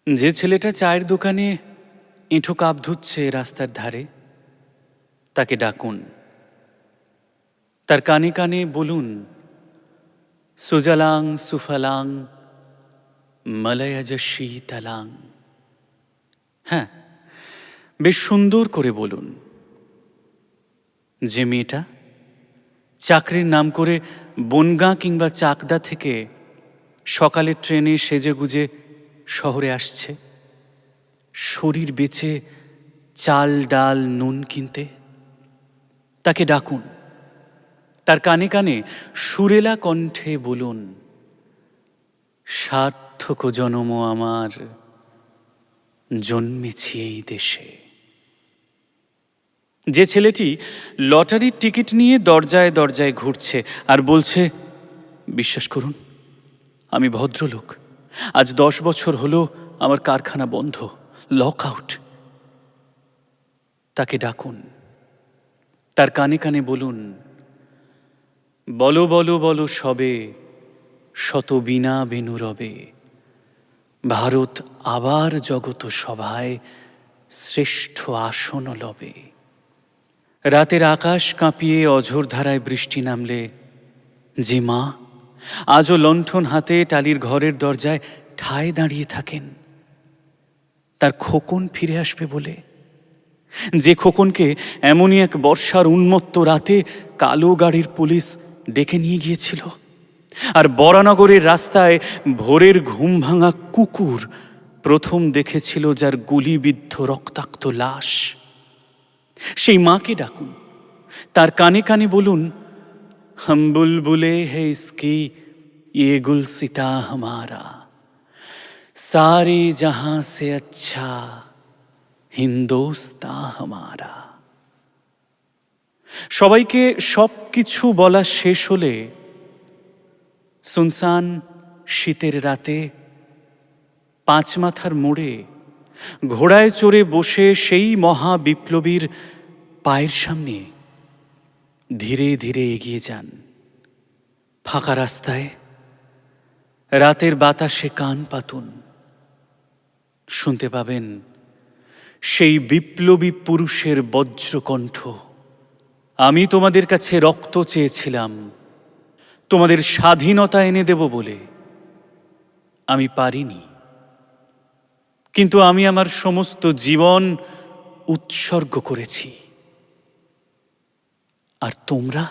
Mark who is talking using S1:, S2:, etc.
S1: যে ছেলেটা চায়ের দোকানে এঁঠো কাপ ধুচ্ছে রাস্তার ধারে, তাকে ডাকুন। তার কানে কানে বলুন, সুজলাং সুফলাং মলয়জ শীতলাং। হ্যাঁ, বেশ সুন্দর করে বলুন। যে মেয়েটা চাকরির নাম করে বনগাঁ কিংবা চাকদা থেকে সকালের ট্রেনে সেজেগুজে শহরে আসছে, শরীর বেচে চাল ডাল নুন কিনতে, তাকে ডাকুন। তার কানে কানে সুরেলা কণ্ঠে বলুন, সার্থক জনম আমার, জন্মেছি এই দেশে। যে ছেলেটি লটারির টিকিট নিয়ে দরজায় দরজায় ঘুরছে আর বলছে, বিশ্বাস করুন, আমি ভদ্রলোক, আজ 10 বছর হলো আমার কারখানা বন্ধ, লক আউট, তাকে ডাকুন। তার কানে কানে বলুন, বলো বলো বলো সবে, শত বীণা বেনু রবে, ভারত আবার জগত সভায় শ্রেষ্ঠ আসন লবে। রাতের আকাশ কাঁপিয়ে অঝোর ধারায় বৃষ্টি নামলে যে মা আজও লণ্ঠন হাতে টালির ঘরের দরজায় ঠায় দাঁড়িয়ে থাকেন তার খোকন ফিরে আসবে বলে, যে খোকনকে এমনই এক বর্ষার উন্মত্ত রাতে কালো গাড়ির পুলিশ ডেকে নিয়ে গিয়েছিল, আর বরানগরের রাস্তায় ভোরের ঘুম ভাঙা কুকুর প্রথম দেখেছিল যার গুলিবিদ্ধ রক্তাক্ত লাশ, সেই মাকে ডাকুন। তার কানে কানে বলুন, हम बुलबुले है इसकी ये गुलसिता हमारा, सारे जहां से अच्छा हिंदोस्तां हमारा। সবাইকে সবকিছু বলা শেষ হলে সুনসান শীতের রাতে পাঁচ মাথার মোড়ে ঘোড়ায় চড়ে বসে সেই মহা বিপ্লবীর পায়ের সামনে ধীরে ধীরে এগিয়ে যান। ফাঁকা রাস্তায় রাতের বাতাসে কান পাতুন, শুনতে পাবেন সেই বিপ্লবী পুরুষের বজ্রকণ্ঠ, আমি তোমাদের কাছে রক্ত চেয়েছিলাম তোমাদের স্বাধীনতা এনে দেব বলে, আমি পারিনি, কিন্তু আমি আমার সমস্ত জীবন উৎসর্গ করেছি। আর তোমরা